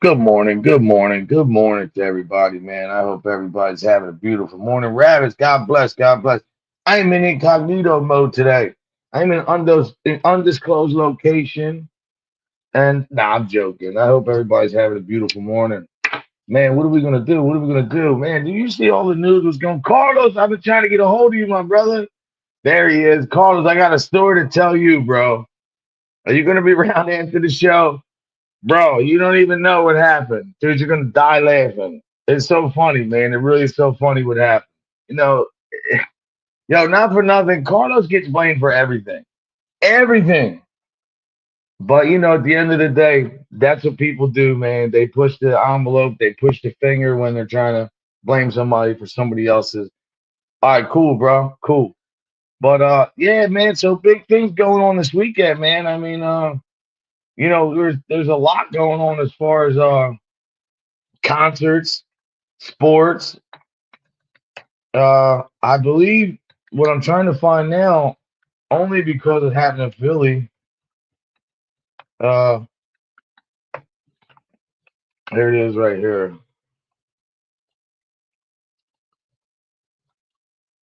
Good morning, good morning, good morning to everybody, man. I hope everybody's having a beautiful morning. Rabbits, God bless, God bless. I'm in incognito mode today. I'm in undisclosed location, and nah, I'm joking. I hope everybody's having a beautiful morning. Man, what are we gonna do? What are we gonna do? Man, do you see all the news was going? Carlos, I've been trying to get a hold of you, my brother. There he is. Carlos, I got a story to tell you, bro. Are you gonna be around after the show? Bro, you don't even know what happened. Dude, you're gonna die laughing. It's so funny, man. It really is so funny what happened. You know, yo, not for nothing. Carlos gets blamed for everything. Everything. But at the end of the day, that's what people do, man. They push the envelope, they push the finger when they're trying to blame somebody for somebody else's. All right, cool, bro. Cool. But yeah, man, so big things going on this weekend, man. I mean, there's a lot going on as far as concerts, sports. I believe what I'm trying to find now, only because it happened in Philly. Uh, Here it is, right here.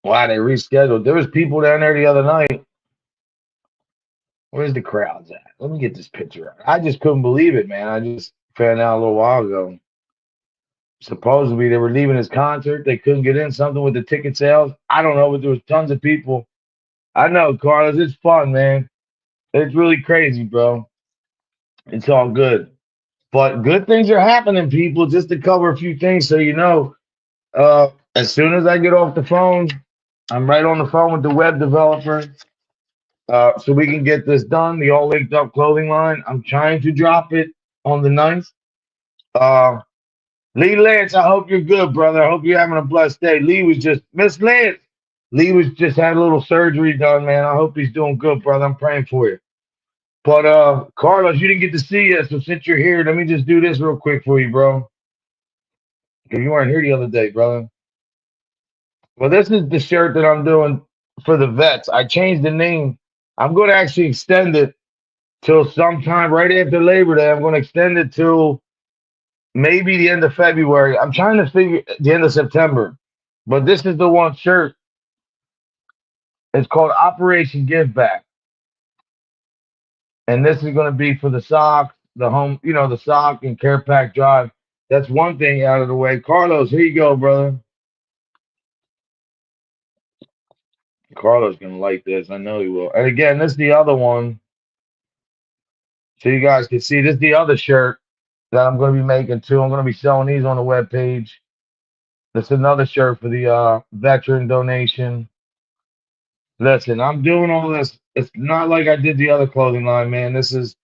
Wow, they rescheduled. There was people down there the other night. Where's the crowds at? Let me get this picture out. I just couldn't believe it, man. I just found out a little while ago. Supposedly they were leaving his concert. They couldn't get in. Something with the ticket sales. I don't know, but there was tons of people. I know, Carlos. It's fun, man. It's really crazy, bro. It's all good. But good things are happening, people. Just to cover a few things, so as soon as I get off the phone, I'm right on the phone with the web developer, so we can get this done. The all linked up clothing line. I'm trying to drop it on the 9th. Uh, Lee Lance, I hope you're good, brother. I hope you're having a blessed day. Lee was just Miss Lance. Lee was just had a little surgery done, man. I hope he's doing good, brother. I'm praying for you. But Carlos, you didn't get to see us, so since you're here, let me just do this real quick for you, bro. Because you weren't here the other day, brother. Well, this is the shirt that I'm doing for the vets. I changed the name. I'm going to actually extend it till sometime right after Labor Day. I'm going to extend it till maybe the end of February. I'm trying to figure the end of September. But this is the one shirt. It's called Operation Give Back. And this is going to be for the sock, the home, the sock and care pack drive. That's one thing out of the way. Carlos, here you go, brother. Carlos gonna like this. I know he will. And again, this is the other one. So you guys can see this is the other shirt that I'm going to be making too. I'm going to be selling these on the web page. This is another shirt for the veteran donation. Listen, I'm doing all this. It's not like I did the other clothing line, man. This is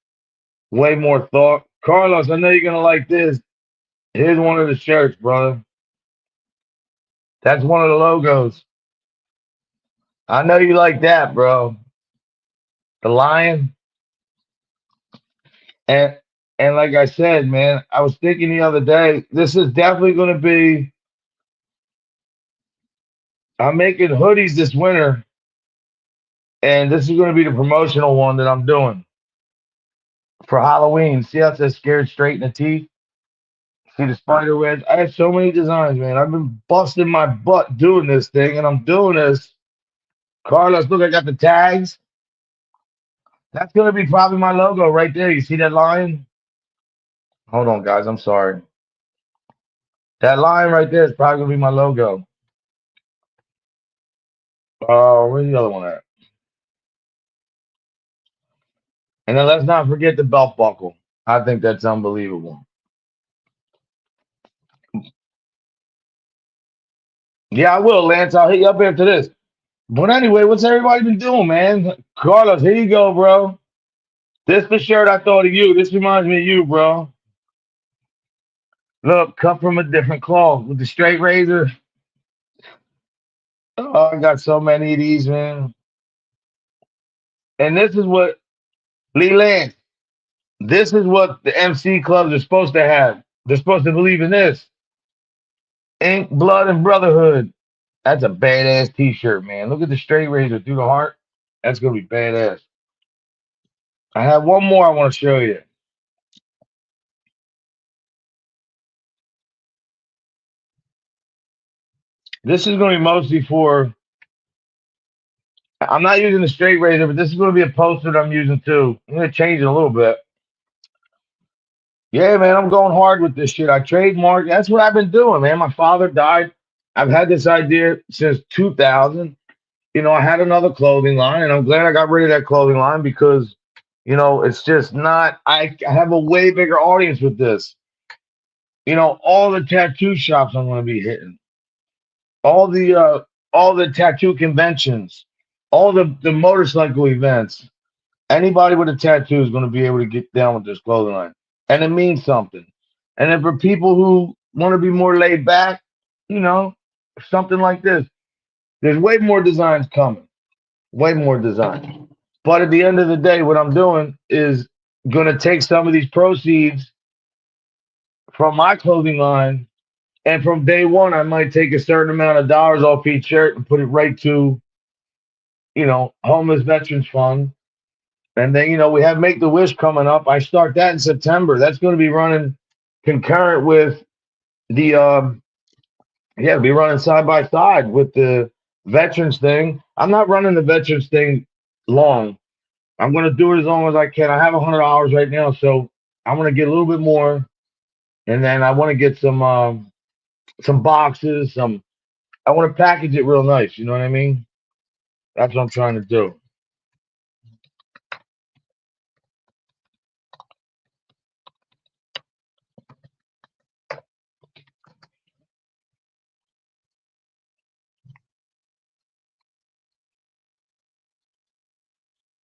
way more thought. Carlos, I know you're gonna like this. Here's one of the shirts, brother. That's one of the logos. I know you like that, bro. The lion. And and like I said, man, I was thinking the other day, this is definitely gonna be I'm making hoodies this winter, and this is gonna be the promotional one that I'm doing for Halloween. See how it says scared straight in the teeth? See the spider webs? I have so many designs, man. I've been busting my butt doing this thing, and I'm doing this. Carlos, look, I got the tags. That's gonna be probably my logo right there. You see that line? Hold on, guys. I'm sorry. That line right there is probably gonna be my logo. Oh, where's the other one at? And then let's not forget the belt buckle. I think that's unbelievable. Yeah, I will, Lance. I'll hit you up after this. But anyway, what's everybody been doing, man? Carlos, here you go, bro. This the shirt I thought of you. This reminds me of you, bro. Look, cut from a different cloth with the straight razor. Oh, I got so many of these, man. And this is what Lee Lance. This is what the MC clubs are supposed to have. They're supposed to believe in this. Ink, blood, and brotherhood. That's a badass T-shirt, man. Look at the straight razor through the heart. That's gonna be badass. I have one more I want to show you. This is going to be mostly for. I'm not using the straight razor, but this is going to be a poster that I'm using too. I'm going to change it a little bit. Yeah, man, I'm going hard with this shit. I trademarked. That's what I've been doing, man. My father died. I've had this idea since 2000. I had another clothing line, and I'm glad I got rid of that clothing line because, it's just not. I have a way bigger audience with this. All the tattoo shops I'm going to be hitting, all the uh, all the tattoo conventions, all the motorcycle events. Anybody with a tattoo is going to be able to get down with this clothing line, and it means something. And then for people who want to be more laid back, you know, something like this. There's way more designs coming, way more designs. But at the end of the day, what I'm doing is going to take some of these proceeds from my clothing line, and from day one, I might take a certain amount of dollars off each shirt and put it right to, homeless veterans fund. And then, we have Make the Wish coming up. I start that in September. That's going to be running concurrent with the, be running side by side with the veterans thing. I'm not running the veterans thing long. I'm going to do it as long as I can. I have $100 right now, so I'm going to get a little bit more, and then I want to get some boxes. I want to package it real nice. You know what I mean? That's what I'm trying to do.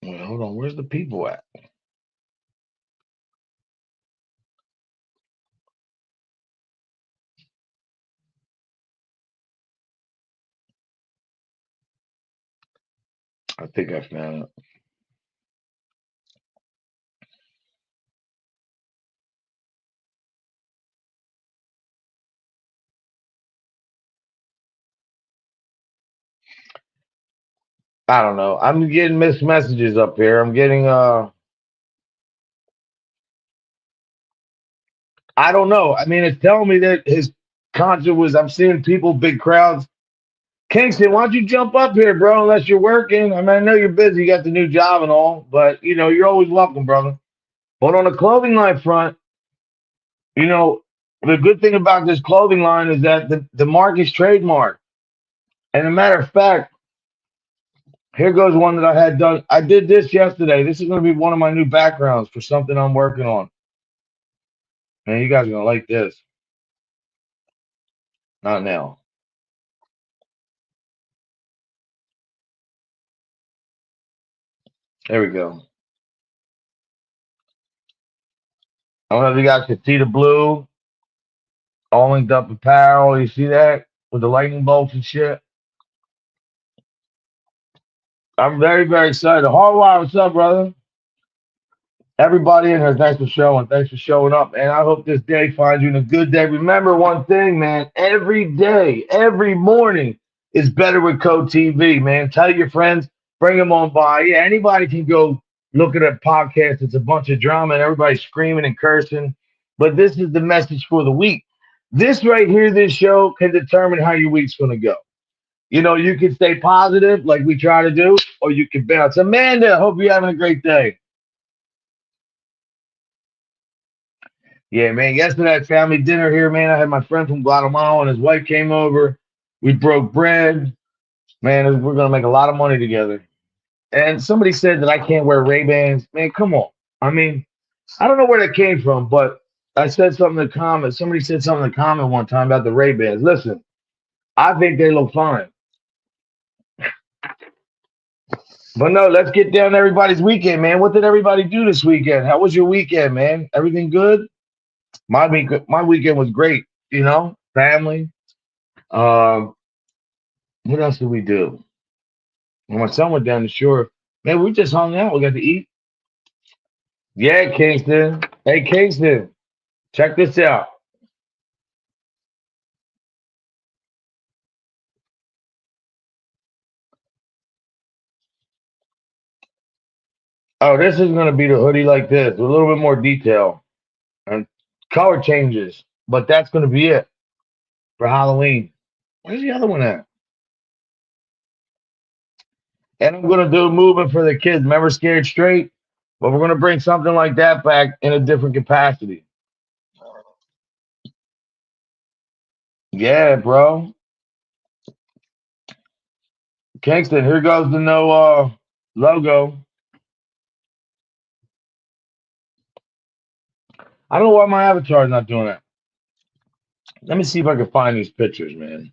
Wait, hold on. Where's the people at? I think I found it. I don't know. I'm getting missed messages up here. I'm getting I don't know. I mean, it's telling me that his concert was. I'm seeing people, big crowds. Kingston, why don't you jump up here, bro? Unless you're working. I mean, I know you're busy. You got the new job and all, but you're always welcome, brother. But on the clothing line front, you know, the good thing about this clothing line is that the mark is trademarked. And a matter of fact, here goes one that I had done. I did this yesterday. This is going to be one of my new backgrounds for something I'm working on. Man, you guys are going to like this. Not now. There we go. I don't know if you guys can see the blue, all linked up apparel. You see that with the lightning bolts and shit? I'm very, very excited. Hardwire, what's up, brother? Everybody in here, thanks for showing. Thanks for showing up. And I hope this day finds you in a good day. Remember one thing, man. Every day, every morning is better with Code TV, man. Tell your friends, bring them on by. Yeah, anybody can go look at a podcast. It's a bunch of drama and everybody's screaming and cursing. But this is the message for the week. This right here, this show can determine how your week's going to go. You can stay positive like we try to do, or you can bounce. Amanda, hope you're having a great day. Yeah, man. Yesterday at family dinner here, man. I had my friend from Guatemala and his wife came over. We broke bread. Man, we're gonna make a lot of money together. And somebody said that I can't wear Ray-Bans. Man, come on. I mean, I don't know where that came from, but I said something in the comment. Somebody said something in the comment one time about the Ray-Bans. Listen, I think they look fine. But no, let's get down to everybody's weekend, man. What did everybody do this weekend? How was your weekend, man? Everything good? My weekend was great. Family. Um, what else did we do? When my son went down the shore, man, we just hung out. We got to eat. Yeah, Kingston. Hey, Kingston, check this out. Oh, this is gonna be the hoodie like this, with a little bit more detail and color changes. But that's gonna be it for Halloween. Where's the other one at? And I'm gonna do a movement for the kids. Remember Scared Straight? But we're gonna bring something like that back in a different capacity. Yeah, bro. Kingston, here goes the no logo. I don't know why my avatar is not doing that. Let me see if I can find these pictures, man.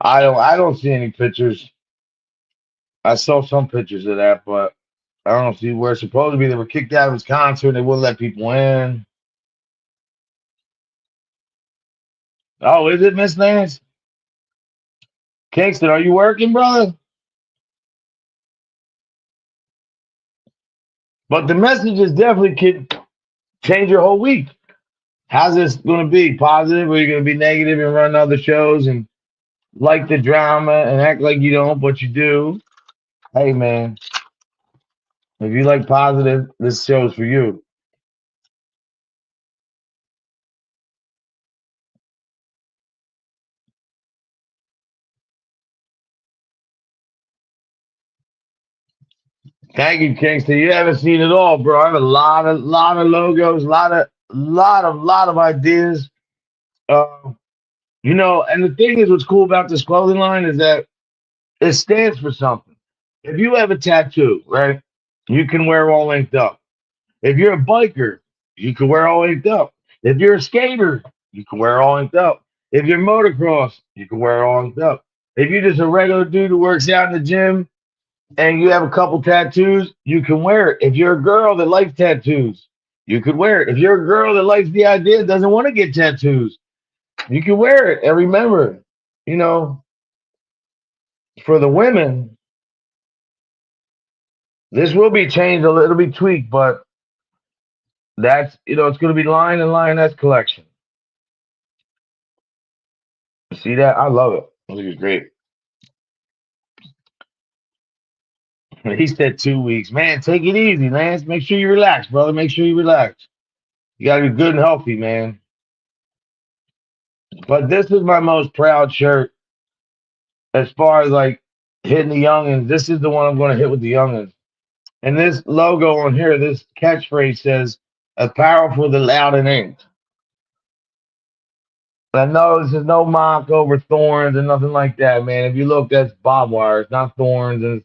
I don't see any pictures. I saw some pictures of that, but I don't see where supposedly they were kicked out of his concert and they wouldn't let people in. Oh, is it Miss Nance? Kingston, are you working, brother? But the message is definitely could change your whole week. How's this going to be? Positive, or are you going to be negative and run other shows and like the drama and act like you don't, but you do? Hey, man, if you like positive, this show's for you. Thank you, Kingston. You haven't seen it all, bro. I have a lot of logos, lot of ideas. Uh, and the thing is, what's cool about this clothing line is that it stands for something. If you have a tattoo, right, you can wear all inked up. If you're a biker, you can wear all inked up. If you're a skater, you can wear all inked up. If you're motocross, you can wear all inked up. If you're just a regular dude who works out in the gym and you have a couple tattoos, you can wear it. If you're a girl that likes tattoos, you could wear it. If you're a girl that likes the idea, doesn't want to get tattoos, you can wear it. And remember, you know, for the women, this will be changed a little, be tweaked, but it's going to be Lion and Lioness collection. See that? I love it. I think it's great. He said 2 weeks. Man, take it easy, Lance. Make sure you relax, brother. Make sure you relax. You got to be good and healthy, man. But this is my most proud shirt as far as like hitting the youngins. This is the one I'm going to hit with the youngins. And this logo on here, this catchphrase says, "A powerful, the loud and inked." I know this is no mock over thorns and nothing like that, man. If you look, that's barbed wire. It's not thorns. And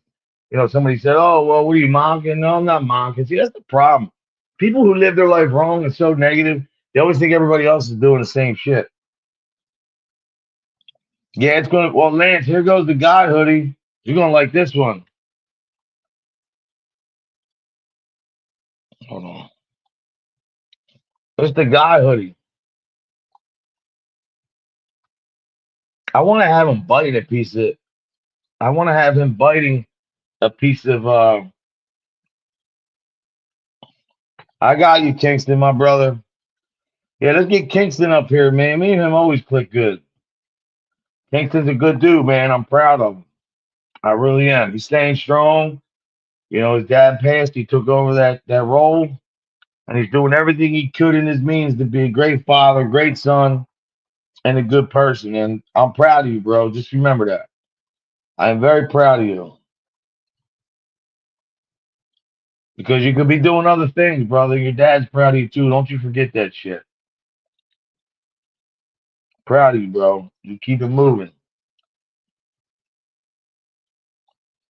somebody said, "Oh, well, what are you mocking?" No, I'm not mocking. See, that's the problem. People who live their life wrong and so negative, they always think everybody else is doing the same shit. Yeah, it's gonna. Well, Lance, here goes the guy hoodie. You're gonna like this one. Hold on. It's the guy hoodie. I want to have him biting a piece of. I want to have him biting a piece of. I got you, Kingston, my brother. Yeah, let's get Kingston up here, man. Me and him always click good. Kingston's a good dude, man. I'm proud of him. I really am. He's staying strong. His dad passed. He took over that role, and he's doing everything he could in his means to be a great father, great son, and a good person. And I'm proud of you, bro. Just remember that. I am very proud of you because you could be doing other things, brother. Your dad's proud of you too. Don't you forget that shit. Proud of you, bro. You keep it moving.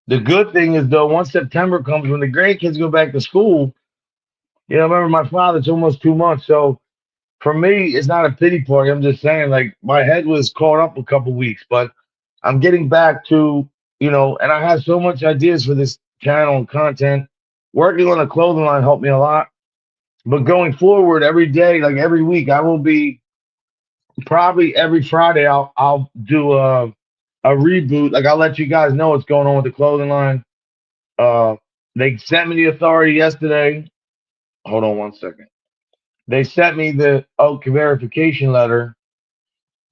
The good thing is though, once September comes, when the grandkids go back to school, I remember my father. It's almost 2 months, so for me, it's not a pity party. I'm just saying, like, my head was caught up a couple weeks, but I'm getting back to, and I have so much ideas for this channel and content. Working on a clothing line helped me a lot. But going forward every day, like every week, I will be probably every Friday I'll do a reboot. Like I'll let you guys know what's going on with the clothing line. Uh, they sent me the authority yesterday. Hold on one second. They sent me the Oak verification letter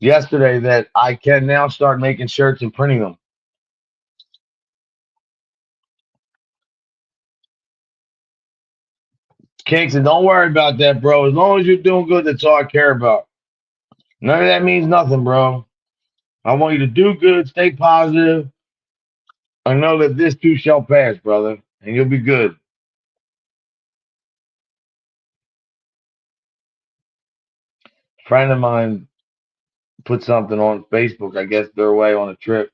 yesterday that I can now start making shirts and printing them. Kingston, don't worry about that, bro. As long as you're doing good, that's all I care about. None of that means nothing, bro. I want you to do good, stay positive. I know that this too shall pass, brother, and you'll be good. A friend of mine put something on Facebook. I guess they're away on a trip.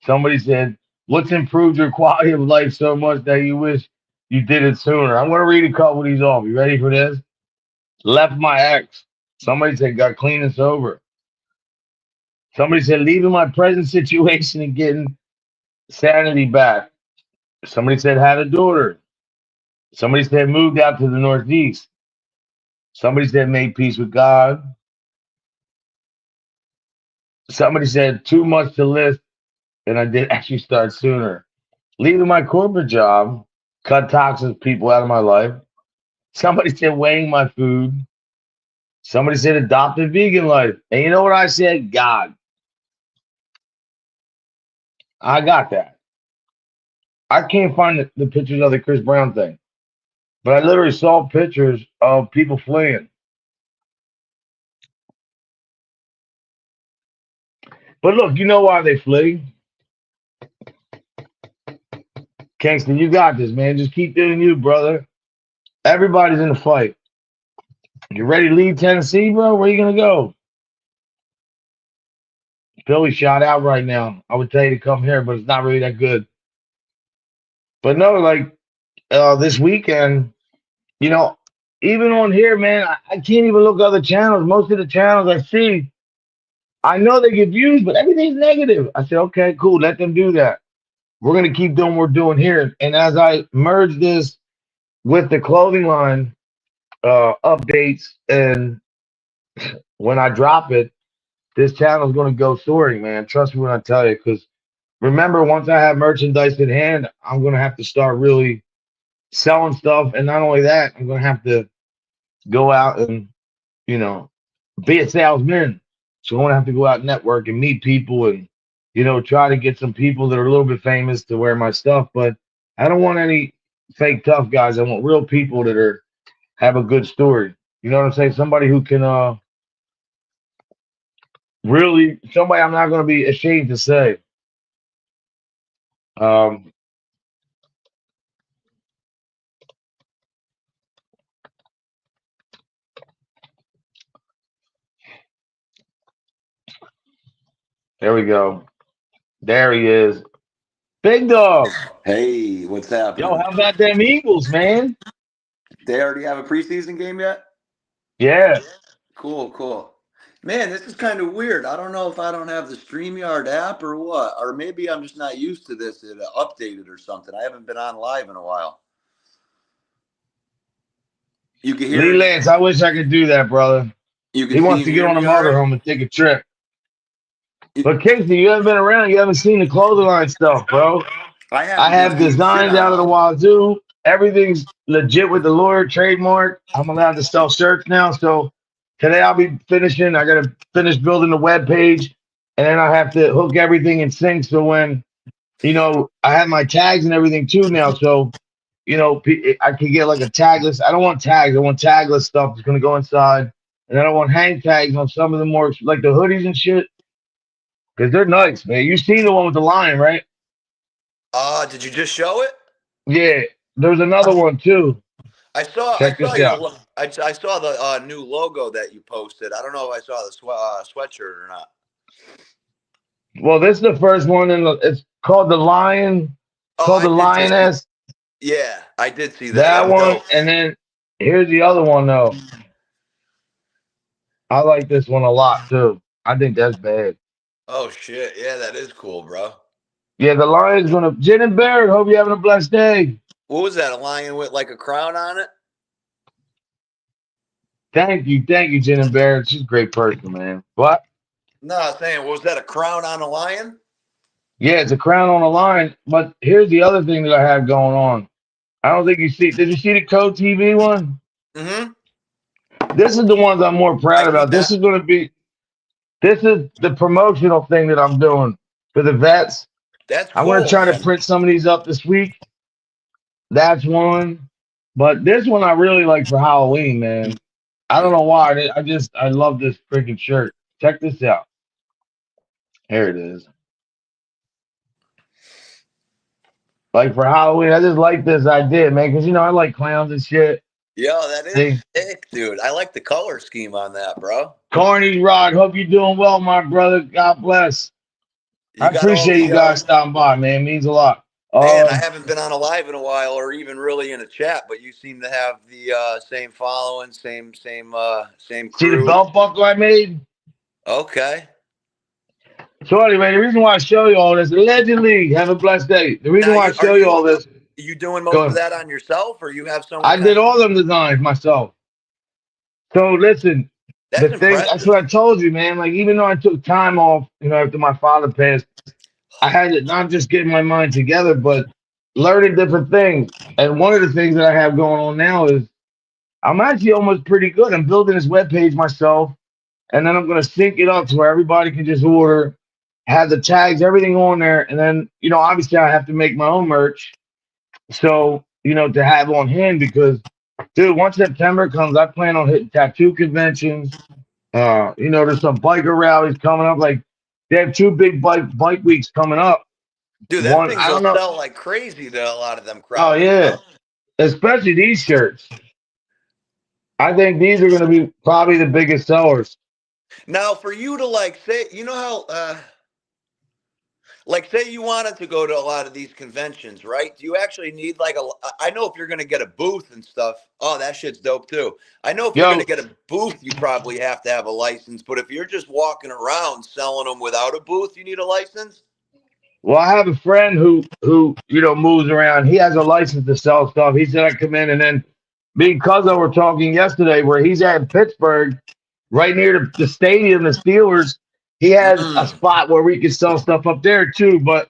Somebody said, "What's improved your quality of life so much that you wish you did it sooner?" I'm going to read a couple of these off. You ready for this? Left my ex. Somebody said, got clean and sober. Somebody said, leaving my present situation and getting sanity back. Somebody said, had a daughter. Somebody said, moved out to the Northeast. Somebody said, made peace with God. Somebody said, too much to list, and I did actually start sooner. Leaving my corporate job, cut toxic people out of my life. Somebody said, weighing my food. Somebody said, adopted vegan life. And you know what I said? God. I got that. I can't find the pictures of the Chris Brown thing, but I literally saw pictures of people fleeing. But look, you know why they flee? Kingston, you got this, man. Just keep doing you, brother. Everybody's in the fight. You ready to leave Tennessee, bro? Where you gonna go? Philly shot out right now. I would tell you to come here, but it's not really that good. But no, like this weekend, you know, even on here, man, I can't even look at other channels. Most of the channels I see, I know they get views, but everything's negative. I said, okay, cool, let them do that. We're gonna keep doing what we're doing here. And as I merge this with the clothing line updates, and when I drop it, this channel is gonna go soaring, man. Trust me when I tell you, because remember, once I have merchandise in hand, I'm gonna have to start really selling stuff, and not only that, I'm gonna have to go out and you know be a salesman. So I'm gonna have to go out and network and meet people, and try to get some people that are a little bit famous to wear my stuff. But I don't want any fake tough guys. I want real people that are have a good story. You know what I'm saying? Somebody who can really somebody I'm not gonna be ashamed to say. Um, there we go. There he is. Big dog. Hey, what's Yo, happening? how about them Eagles, man? They already have a preseason game yet? Yeah. Cool, cool. Man, this is kind of weird. I don't know if I don't have the StreamYard app or what, or maybe I'm just not used to this. It updated or something. I haven't been on live in a while. You can Lee hear, Lance, I wish I could do that, brother. you He can see wants and to get hear on a me all right? motorhome and take a trip. You- But Casey, you haven't been around. You haven't seen the clothing line stuff, bro. I I haven't been have seeing shit designs out of the online. wazoo. Everything's legit with the lawyer trademark. I'm allowed to sell shirts now. So today I'll be finishing. I got to finish building the web page, and then I have to hook everything in sync. So when I have my tags and everything too now. So I can get like a tagless. I don't want tags. I want tagless stuff that's gonna go inside, and then I want hang tags on some of the more like the hoodies and shit because they're nice, man. You seen the one with the lion, right? Did you just show it? Yeah. There's another one too. I Check saw this out. I saw the new logo that you posted. I don't know if I saw the sweatshirt or not. Well, this is the first one, and it's called the lion. It's Oh, called the lioness. yeah, I did see that. That That was one, dope. and then here's the other one though. I like this one a lot too. I think that's bad. Oh shit. Yeah, that is cool, bro. Yeah, the lion's gonna. Jen and Barrett, hope you're having a blessed day. What was that? A lion with like a crown on it? Thank you, Jen and Barrett. She's a great person, man. What? No, I was saying, was that a crown on a lion? Yeah, it's a crown on a lion. But here's the other thing that I have going on. I don't think you see. Did you see the Code TV one? Mm-hmm. This is the ones I'm more I proud see about. This that. is going to be. This is the promotional thing that I'm doing for the vets. That's I'm going to cool, try to man. print some of these up this week. That's one. But this one I really like for Halloween, man. I don't know why. I love this freaking shirt. Check this out. Here it is. Like for Halloween, I just like this idea, man, because I like clowns and shit. Yo, that is See, sick, dude. I like the color scheme on that, bro. Carney Rod, hope you're doing well, my brother. God bless. I You got all appreciate you the guys stopping by, man. It means a lot. man, I haven't been on a live in a while or even really in a chat, but you seem to have the same following, same See the crew. belt buckle I made? Okay. So anyway, the reason why I show you all this, allegedly, have a blessed day. The reason Now why I are show you all this, you doing most of go. that on yourself or you have someone I did kind of all them designs myself. So listen, that's the thing, that's impressive. what I told you, man. Like even though I took time off, after my father passed, I had to not just get my mind together, but learning different things. And one of the things that I have going on now is I'm actually almost pretty good. I'm building this web page myself, and then I'm going to sync it up to where everybody can just order, have the tags, everything on there, and then obviously I have to make my own merch, so to have on hand because, dude, once September comes, I plan on hitting tattoo conventions. There's some biker rallies coming up. Like they have two big bike weeks coming up. Dude, them One, things I will don't know. sell like crazy to a lot of them Oh crowds, yeah, especially these shirts. I think these are going to be probably the biggest sellers. Now, for you to like say, you know how like say you wanted to go to a lot of these conventions, right? Do you actually need like I know if you're going to get a booth and stuff. Oh, that shit's dope too. I know if you're going to Yo, get a booth, you probably have to have a license, but if you're just walking around selling them without a booth, you need a license? well, I have a friend who moves around. He has a license to sell stuff. He said I come in, and then me and Cuzzo were talking yesterday where he's at in Pittsburgh, right near the stadium, the Steelers. He has a Mm. spot where we can sell stuff up there too. But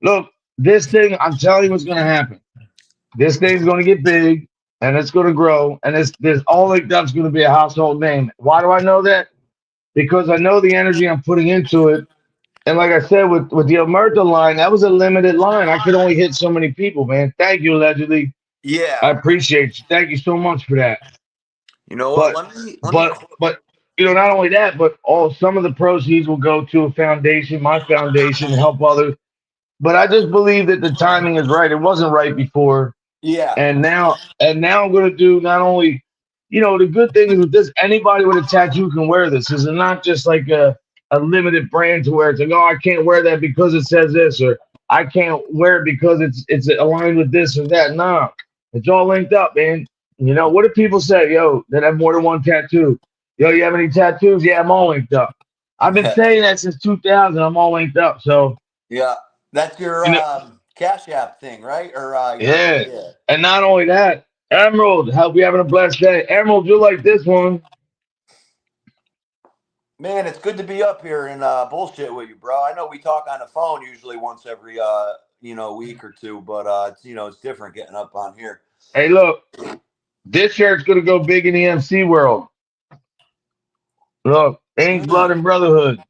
look, this thing, I'm telling you what's going to happen. This thing's going to get big and it's going to grow. And this all like that's going to be a household name. Why do I know that? Because I know the energy I'm putting into it. And like I said, with the Omerta line, that was a limited line. I could only hit so many people, man. Thank you, allegedly. I Yeah. appreciate you. Thank you so much for that. You know what? But Let me but not only that, but all some of the proceeds will go to a foundation, my foundation, to help others. But I just believe that the timing is right. It wasn't right before, yeah. and now I'm going to do not only, the good thing is with this, anybody with a tattoo can wear this. This is not just like a limited brand to where it's like, oh, I can't wear that because it says this, or I can't wear it because it's aligned with this or that. No, it's all linked up, man. What do people say? Yo, that have more than one tattoo. Yo, you have any tattoos? Yeah, I'm all linked up. I've been saying that since 2000. I'm all linked up. So, Yeah. That's your you know, Cash App thing, right? Or your yeah. yeah. And not only that, Emerald, hope you having a blessed day. Emerald, you like this one. Man, it's good to be up here and bullshit with you, bro. I know we talk on the phone usually once every week or two, but it's different getting up on here. Hey, look, this shirt's gonna go big in the MC world. Look, Ink, Blood, and Brotherhood.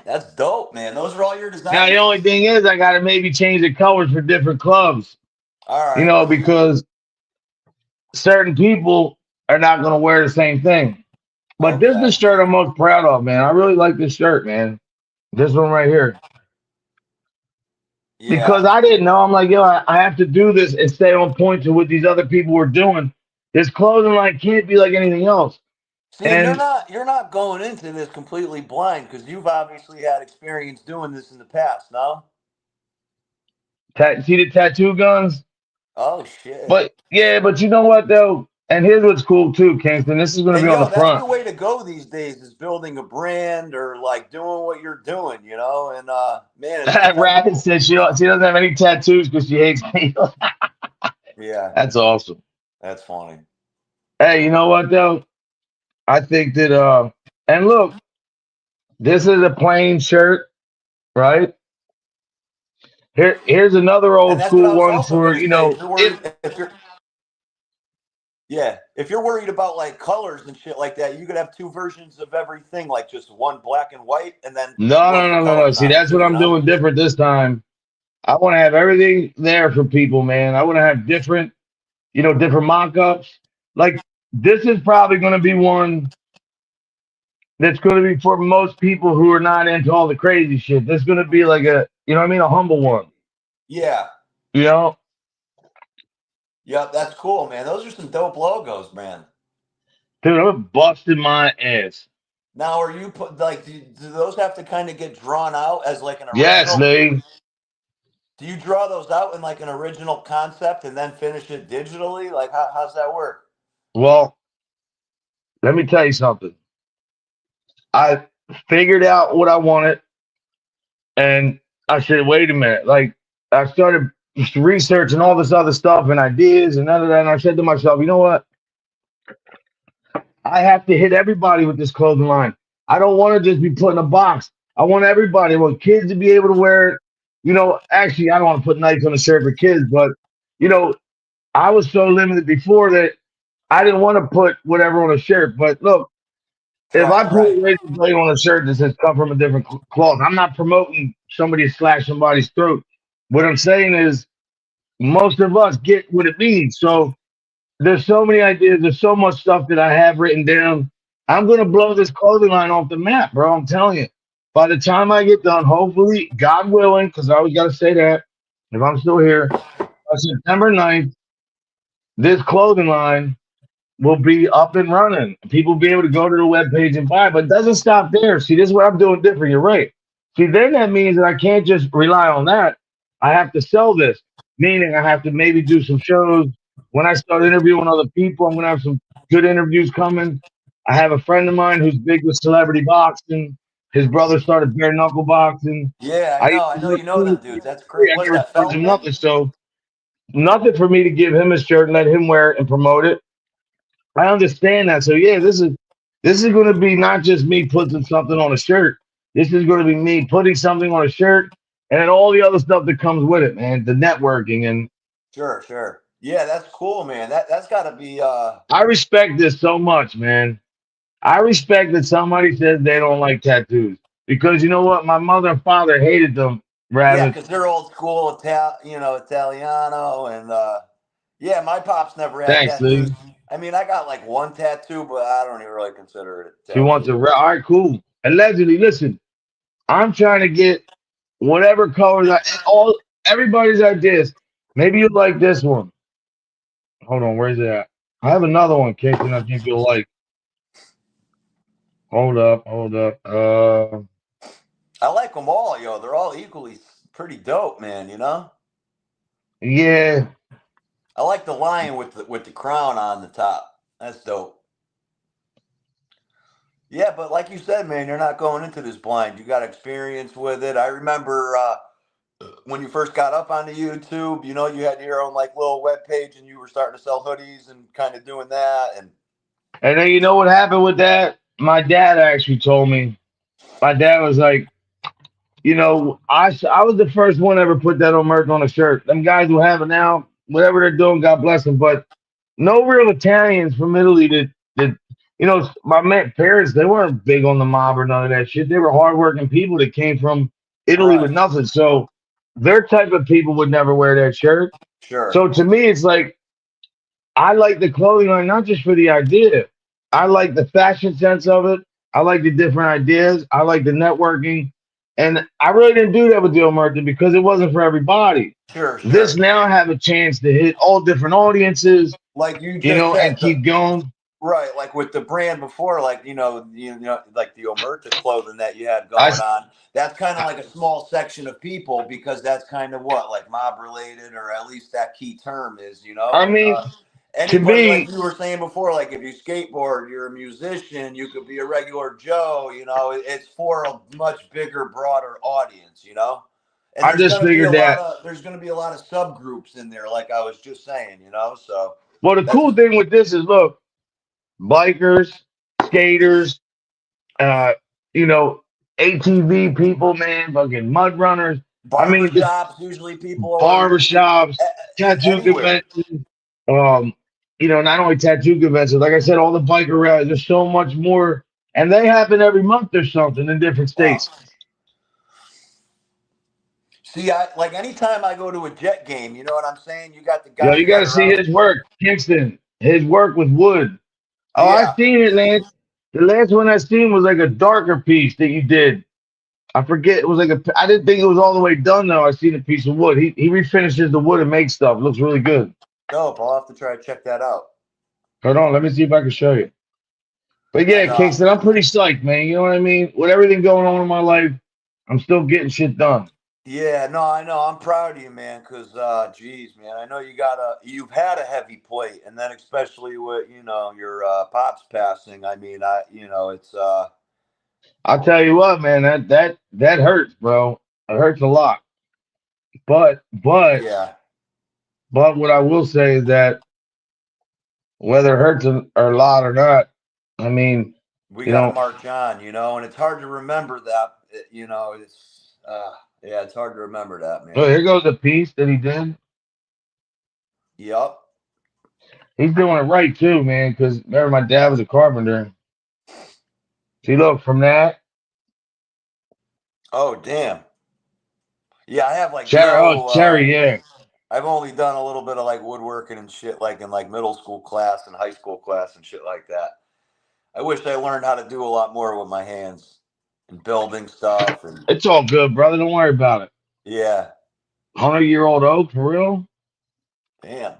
That's dope, man. Those are all your Now designs? the only thing is I gotta maybe change the colors for different clubs. All right. Because certain people are not gonna wear the same thing. But this is the Okay. shirt I'm most proud of, man. I really like this shirt, man. This one right here. Because Yeah. I didn't know. I'm like, yo, I have to do this and stay on point to what these other people were doing. This clothing line can't be like anything else. See, and And you're not going into this completely blind because you've obviously had experience doing this in the past, no? see the tattoo guns? Oh shit. But yeah, but you know what though? And here's what's cool too, Kingston. This is going to And be on the that's the front. way to go these days is building a brand or like doing what you're doing, you know. And man, it's kind of Rabbit cool. said she doesn't have any tattoos because she hates me. Yeah, That's awesome. that's funny. Hey, you know what though? I think that and look, this is a plain shirt, right? Here's another And old that's what school I was one also for, going to you say. know, If you're it worried, if you're worried about like colors and shit like that, you could have two versions of everything, like just one black and white, and then no, one no, for no, no, no. color See, time that's what too. You I'm know? doing different this time. I want to have everything there for people, man. I want to have different, different mock-ups. Like this is probably going to be one that's going to be for most people who are not into all the crazy shit. This is going to be like a, you know what I mean, a humble one. Yeah. You know, Yep, that's cool, man. Those are some dope logos, man. dude, I'm busting my ass. Now, are you put like do those have to kind of get drawn out as like an Yes, original? Lee. Do you draw those out in like an original concept and then finish it digitally? Like how's that work? Well, let me tell you something. I figured out what I wanted, and I said, wait a minute. Like, I started researching all this other stuff and ideas and none of that. And I said to myself, you know what? I have to hit everybody with this clothing line. I don't want to just be put in a box. I want everybody, I want kids to be able to wear it. Actually, I don't want to put Nikes on a shirt for kids, but, you know, I was so limited before that I didn't want to put whatever on a shirt. But look, if I Right, put right. a razor blade on a shirt that says come from a different cloth, I'm not promoting somebody to slash somebody's throat. What I'm saying is most of us get what it means. So there's so many ideas. There's so much stuff that I have written down. I'm gonna blow this clothing line off the map, bro. I'm telling you. By the time I get done, hopefully, God willing, because I always gotta say that if I'm still here, on September 9th, this clothing line will be up and running. People will be able to go to the webpage and buy, but it doesn't stop there. See, this is what I'm doing different. You're right. See, then that means that I can't just rely on that. I have to sell this, meaning I have to maybe do some shows. When I start interviewing other people, I'm going to have some good interviews coming. I have a friend of mine who's big with celebrity boxing. His brother started bare knuckle boxing. Yeah, I I know. used I to know work you know for them dudes. That's great. I What's never that, charged him Feldman? nothing. So nothing for me to give him a shirt and let him wear it and promote it. I understand that. So yeah, this is going to be not just me putting something on a shirt. This is going to be me putting something on a shirt and then all the other stuff that comes with it, man. The networking and Sure, sure. Yeah, that's cool, man. That's got to be I respect this so much, man. I respect that somebody says they don't like tattoos because you know what? My mother and father hated them, yeah, Rabbit. because they're old school Italiano, and yeah, my pops never had Thanks, tattoos. Lee. I mean, I got like one tattoo, but I don't even really consider it a She wants tattoo. to. All right, cool. Allegedly, listen. I'm trying to get whatever colors all everybody's ideas. Maybe you like this one. Hold on, where's it at? I have another one, Kingston. I think you'll like. Hold up, hold up. I like them all, yo. They're all equally pretty dope, man. You know, Yeah. I like the lion with the crown on the top. That's dope. Yeah, but like you said, man, you're not going into this blind. You got experience with it. I remember when you first got up onto YouTube, you know, you had your own like little web page and you were starting to sell hoodies and kind of doing that. And And then you know what happened with that? My dad actually told me. My dad was like, I was the first one to ever put that on merch on a shirt. Them guys who have it now, whatever they're doing, God bless them. But no real Italians from Italy that my parents, they weren't big on the mob or none of that shit. They were hardworking people that came from Italy with right, nothing. So their type of people would never wear that shirt. sure, So to me, it's like I like the clothing line not just for the idea. I like the fashion sense of it. I like the different ideas. I like the networking. And I really didn't do that with Deal Merchant because it wasn't for everybody. sure, This sure. now I have a chance to hit all different audiences, Like you just and said, keep going. right, like with the brand before, like you know, like the Omerta clothing that you had I, going on. That's kind of like a small section of people because that's kind of what like mob related, or at least that key term is, you know. I And mean, To Anybody, like me, you were saying before, like if you skateboard, you're a musician, you could be a regular Joe, it's for a much bigger, broader audience, and I just figured that. there's gonna be a lot of subgroups in there, like I was just saying, so Well, the that's cool thing with this is, look, bikers, skaters, uh, you know, ATV people, man, fucking mud runners. I barber mean, just shops, usually people are barbershops, tattoo anywhere. conventions. Um, not only tattoo conventions, like I said, all the biker rallies. There's so much more, and they happen every month or something in different Wow. states. See, I like anytime I go to a Jet game, you know what I'm saying? You got the Yo, guys you got that to are see out. his work, Kingston. His work with wood. Oh, I Yeah. seen it, Lance. The last one I seen was like a darker piece that you did. I forget. It was like a. I didn't think it was all the way done though. I seen a piece of wood. He refinishes the wood and makes stuff. It looks really good. Dope. I'll have to try to check that out. Hold on, let me see if I can show you. But yeah, And Kingston, I'm pretty psyched, man. You know what I mean? With everything going on in my life, I'm still getting shit done. yeah, no, I know. I'm proud of you, man, because geez, man, I know you've had a heavy plate, and then especially with, your pops passing. I mean, it's I'll tell you what, man, that hurts, bro. It hurts a lot. But but yeah, but what I will say is that whether it hurts a lot or not, I mean, we you got to know, march on, and it's hard to remember that, it's yeah, it's hard to remember that, oh, man. here goes a piece that he did. Yep. He's doing it right too, man. Because remember, my dad was a carpenter. See, look from that. Oh, damn. Yeah, I have like Cherry, oh, no. cherry, yeah. I've only done a little bit of like woodworking and shit, like in like middle school class and high school class and shit like that. I wish I learned how to do a lot more with my hands and building stuff and It's all good, brother. Don't worry about it. yeah, 100-year-old oak for real. damn.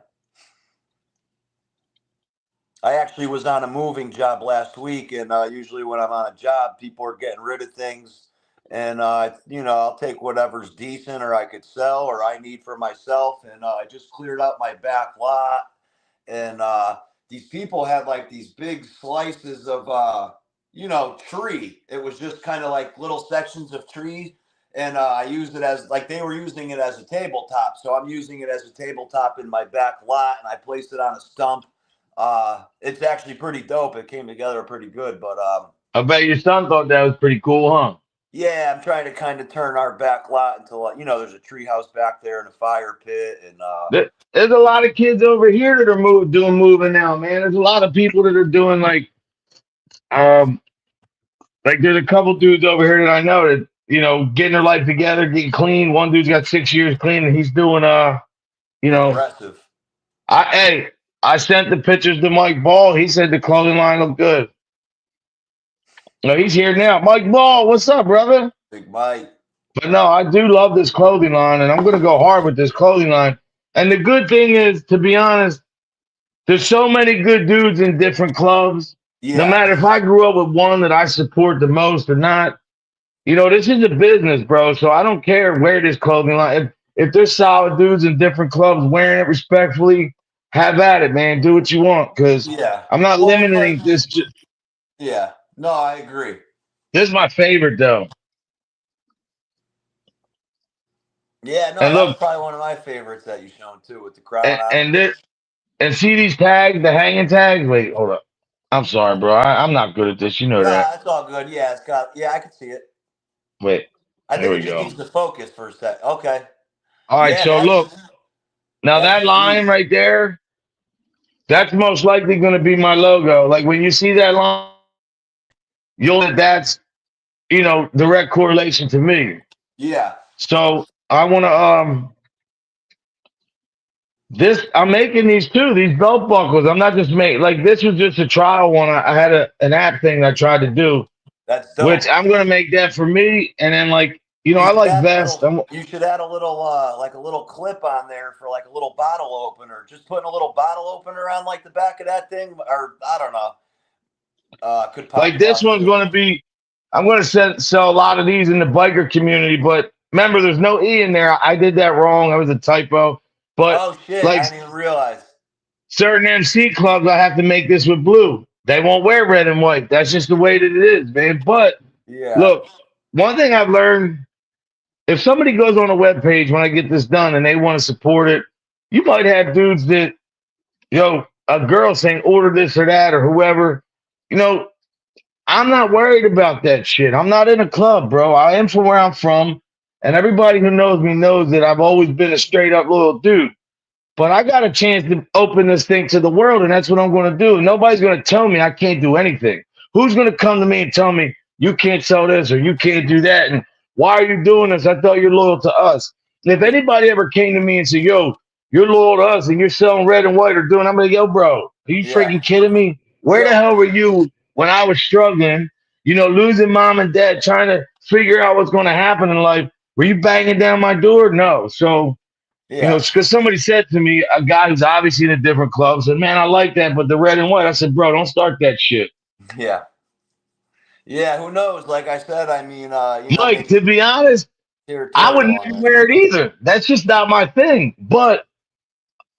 I actually was on a moving job last week, and usually when I'm on a job, people are getting rid of things, and I'll take whatever's decent or I could sell or I need for myself, and I just cleared out my back lot, and these people had like these big slices of tree. It was just kind of like little sections of tree, and I used it as like they were using it as a tabletop. So I'm using it as a tabletop in my back lot, and I placed it on a stump. It's actually pretty dope. It came together pretty good, but I bet your son thought that was pretty cool, huh? yeah, I'm trying to kind of turn our back lot into like, there's a tree house back there and a fire pit, and There's a lot of kids over here that are doing moving now, man. There's a lot of people that are doing um, like there's a couple dudes over here that I know that getting their life together, getting clean. One dude's got 6 years clean, and he's doing you know, impressive. hey, I sent the pictures to Mike Ball. He said the clothing line looked good. No, he's here now. Mike Ball, what's up, brother? Big Mike. But no, I do love this clothing line, and I'm gonna go hard with this clothing line. And the good thing is, to be honest, there's so many good dudes in different clubs. No Yeah. matter if I grew up with one that I support the most or not, this is a business, bro. So I don't care where this clothing line. If there's solid dudes in different clubs wearing it respectfully, have at it, man. Do what you want, because Yeah. I'm not Well, it's like, limiting this. yeah. No, I agree. This is my favorite though. Yeah, no, And that was look, probably one of my favorites that you shown too with the crown and, on. and this, and see these tags, the hanging tags. Wait, hold up. I'm sorry, bro. I'm not good at this. You know No, that. it's all good. Yeah, I can see it. Wait, I here think it we just go. needs to focus for a sec. Okay. All right, Yeah, so look, now that's that line sweet. right there, that's most likely going to be my logo. Like when you see that line, you'll that's direct correlation to me. Yeah. So I want to this I'm making these too. These belt buckles. I'm not just making like this was just a trial one. I had an app thing I tried to do, That's which dope. I'm gonna make that for me. And then I like vests. You should add a little like a little clip on there for like a little bottle opener. Just putting a little bottle opener on like the back of that thing, or I don't know. Could pop Like you this off one's too. gonna be. I'm gonna sell a lot of these in the biker community, but remember, there's no E in there. I did that wrong. That was a typo. But Oh shit! like I didn't even realize. certain MC clubs, I have to make this with blue. They won't wear red and white. That's just the way that it is, man. But Yeah. look, one thing I've learned, if somebody goes on a web page when I get this done and they want to support it, you might have dudes that, a girl saying order this or that or whoever. You know, I'm not worried about that shit. I'm not in a club, bro. I am from where I'm from, and everybody who knows me knows that I've always been a straight up little dude. But I got a chance to open this thing to the world, and that's what I'm going to do. Nobody's going to tell me I can't do anything. Who's going to come to me and tell me you can't sell this or you can't do that? And why are you doing this? I thought you're loyal to us. And if anybody ever came to me and said, yo, you're loyal to us and you're selling red and white or doing, I'm like, yo, bro, are you Yeah. freaking kidding me? Where the Yo. hell were you when I was struggling, losing mom and dad, trying to figure out what's going to happen in life? Were you banging down my door? No. So, Yeah. because somebody said to me, a guy who's obviously in a different club, said, man, I like that, but the red and white. I said, bro, don't start that shit. Yeah. Yeah. Who knows? Like I said, I mean, Mike, maybe to be honest, I would territorial on never this. wear it either. That's just not my thing. But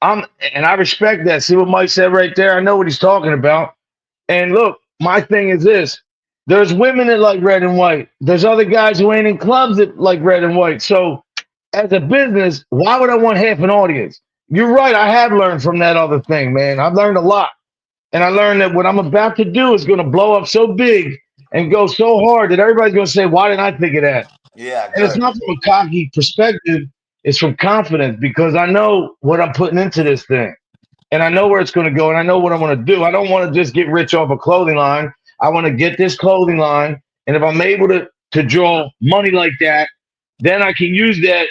and I respect that. See what Mike said right there? I know what he's talking about. And look, my thing is this. There's women that like red and white. There's other guys who ain't in clubs that like red and white. So as a business, why would I want half an audience? You're right. I have learned from that other thing, man. I've learned a lot. And I learned that what I'm about to do is going to blow up so big and go so hard that everybody's going to say, why didn't I think of that? Yeah. And it's Good. not from a cocky perspective. It's from confidence because I know what I'm putting into this thing and I know where it's going to go and I know what I want to do. I don't want to just get rich off a clothing line. I want to get this clothing line. And if I'm able to draw money like that, then I can use that,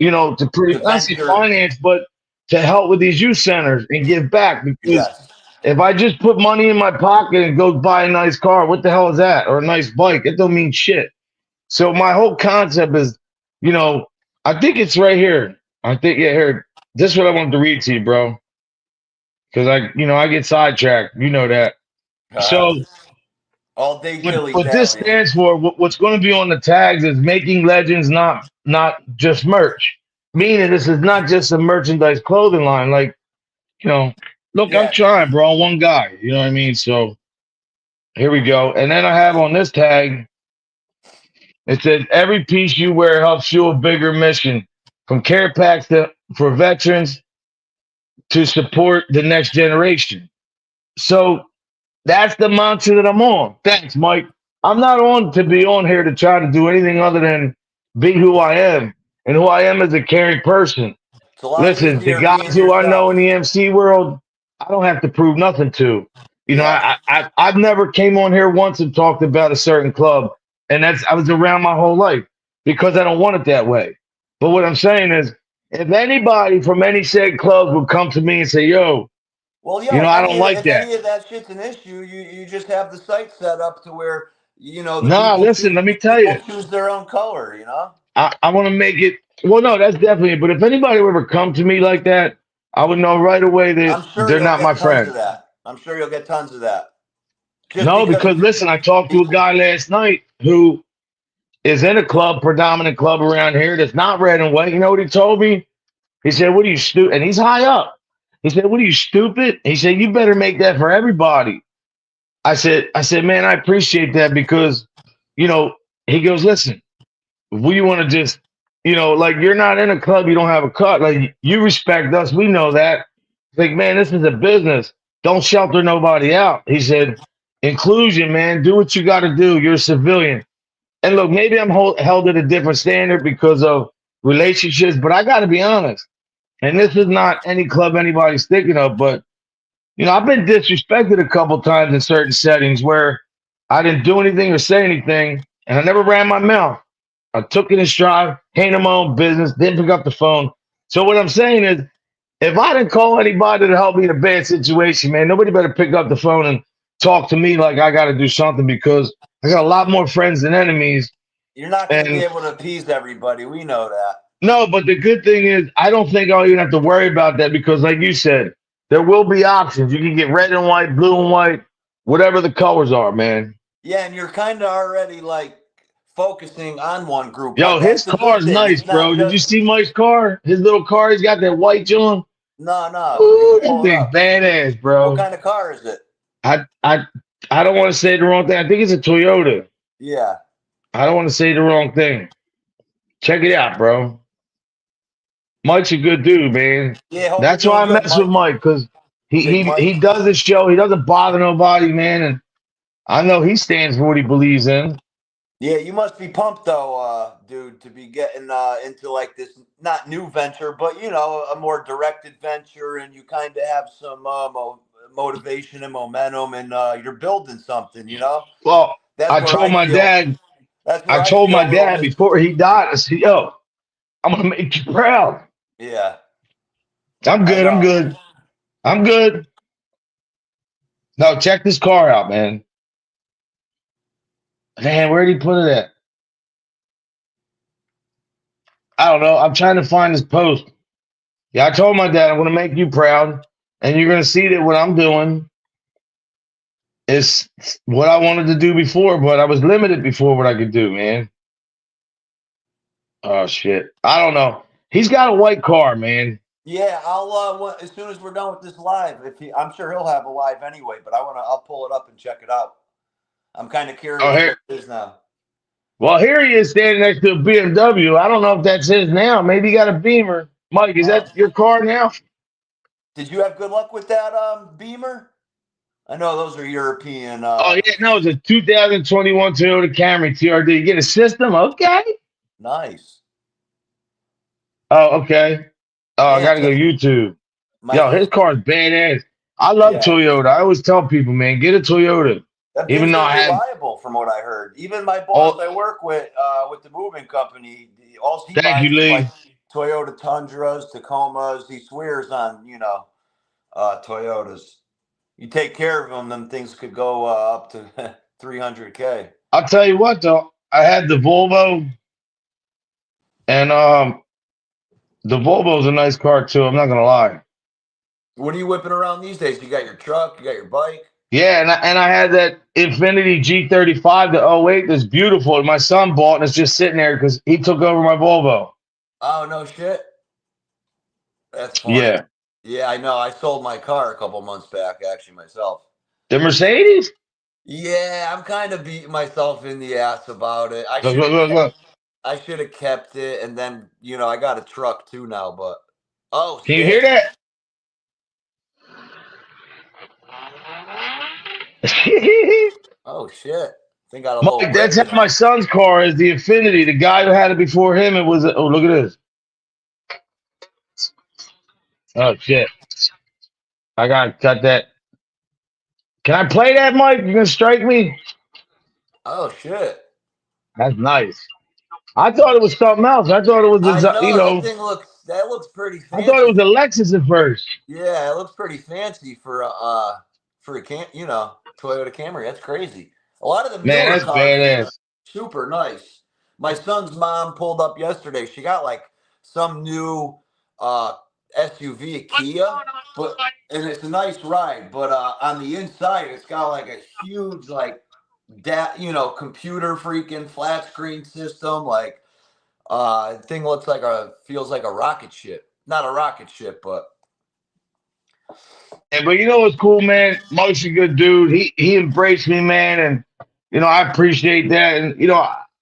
to pretty, To not say venture. finance, but to help with these youth centers and give back. Because Yes. if I just put money in my pocket and go buy a nice car, what the hell is that? Or a nice bike? It don't mean shit. So my whole concept is, I think it's right here. I think, yeah, here. This is what I wanted to read to you, bro. Because I get sidetracked. You know that. So All day dilly what this dallying. stands for, what's going to be on the tags is making legends, not just merch. Meaning this is not just a merchandise clothing line. Like, look, I'm Yeah. trying, bro. One guy. You know what I mean? So here we go. And then I have on this tag, it says every piece you wear helps fuel a bigger mission, from care packs for veterans to support the next generation. So that's the mantra that I'm on. Thanks, Mike. I'm not on to be on here to try to do anything other than be who I am. And who I am as a caring person. It's a lot Listen, the easier being guys who I know in yourself. the MC world, I don't have to prove nothing to. Yeah. I've never came on here once and talked about a certain club, and I was around my whole life because I don't want it that way. But what I'm saying is, if anybody from any said clubs would come to me and say, "Yo, Well, yeah. I don't like If that," any of that shit's an issue, you just have the site set up to where the nah, listen, let me tell people you, choose their own color. I want to make it. Well, no, that's definitely. But if anybody would ever come to me like that, I would know right away that I'm sure they're you'll not my get tons friend. of that. I'm sure you'll get tons of that. Just No, because because listen, I talked to a people. guy last night who is in a club, predominant club around here that's not red and white. You know what he told me? He said, "What are you stupid?" And he's high up. He said, "What are you stupid?" He said, "You better make that for everybody." I said, man, I appreciate that because, you know, he goes, listen, we want to just, like you're not in a club, you don't have a cut. Like you respect us, we know that. Like, man, this is a business. Don't shelter nobody out. He said, inclusion, man, do what you got to do. You're a civilian. And look, maybe I'm held at a different standard because of relationships, but I got to be honest. And this is not any club anybody's thinking of, but I've been disrespected a couple times in certain settings where I didn't do anything or say anything, and I never ran my mouth. I took it in stride, handled my own business, didn't pick up the phone. So what I'm saying is, if I didn't call anybody to help me in a bad situation, man, nobody better pick up the phone and talk to me like I got to do something because I got a lot more friends than enemies. You're not going to be And able to appease everybody. We know that. no, but the good thing is, I don't think I'll even have to worry about that because, like you said, there will be options. You can get red and white, blue and white, whatever the colors are, man. Yeah, and you're kind of already like focusing on one group. Yo, That's his the good car's thing. nice, It's not bro. Did you just see Mike's car? His little car, he's got that white John. No, you Ooh, can that pull it thing's up. badass, What bro. kind of car is it? I I I don't want to say the wrong thing. I think it's a Toyota. Yeah. I don't want to say the wrong thing. Check it out, bro. Mike's a good dude, man. Yeah, hope you're That's why doing I good, mess with Mike. Mike because he Big he Mike. he does his show. He doesn't bother nobody, man. And I know he stands for what he believes in. Yeah, you must be pumped though, dude, to be getting into like this not new venture, but a more directed venture, and you kind of have some motivation and momentum, and you're building something. Well, That's I where told I my feel. dad. That's I where I told feel my a little dad bit. before he died. I said, "Yo, I'm gonna make you proud. Yeah, I'm I good. I'm know. good. I'm good." No, check this car out, man. Man, where did he put it at? I don't know. I'm trying to find this post. Yeah, I told my dad I'm gonna make you proud, and you're gonna see that what I'm doing is what I wanted to do before, but I was limited before what I could do, man. Oh shit. I don't know. He's got a white car, man. Yeah, I'll as soon as we're done with this live, I'm sure he'll have a live anyway, but I'll pull it up and check it out. I'm kind of Oh curious here. what it is now. Well, here he is standing next to a BMW. I don't know if that's his now. Maybe he got a Beamer. Mike, is Oh, that your car now? did you have good luck with that Beamer? I know those are European. Oh yeah, no, it's a 2021 Toyota Camry TRD. You get a system, okay? Nice. Oh, okay. Oh, I Yeah, gotta go YouTube. my Yo, his car's badass. I love yeah, Toyota. I always tell people, man, get a Toyota. that Even thing's though I had reliable from what I heard. Even my boss all, I work with the moving company, all he thank you, buys is like Lee. Toyota Tundras, Tacomas. He swears on Toyotas. You take care of them things could go up to 300K. I'll tell you what though, I had the Volvo, and the Volvo's a nice car too. I'm not gonna lie. What are you whipping around these days? You got your truck, you got your bike. Yeah, and I had that Infinity G35 to '08 that's beautiful. And my son bought, and it's just sitting there because he took over my Volvo. Oh no shit. That's funny. Yeah, Yeah, I know. I sold my car a couple months back, actually, myself. the Mercedes. Yeah, I'm kind of beating myself in the ass about it. Look, look, look, look. I should have kept it, and then I got a truck too now. But oh Can you hear shit, that? oh shit, thing got a little Mike, that's how raised. my son's car is. The Infinity. The guy who had it before him, it was. Oh, look at this. Oh shit! I gotta cut that. Can I play that, Mike? You gonna strike me? Oh shit. That's nice. I thought it was something else. I thought it was, I you know know, that looks pretty I thought it was fancy. a Lexus at first. Yeah, it looks pretty fancy for a Toyota Camry. That's crazy. A lot of the Man, newer that's cars are badass. super nice. My son's mom pulled up yesterday. She got like some new uh SUV, a Kia, but and it's a nice ride. But on the inside, it's got like a huge computer freaking flat screen system. Like thing looks like feels like a rocket ship. Not a rocket ship, but And but you know what's cool, man? Mike's a good dude. He embraced me, man, and I appreciate that. And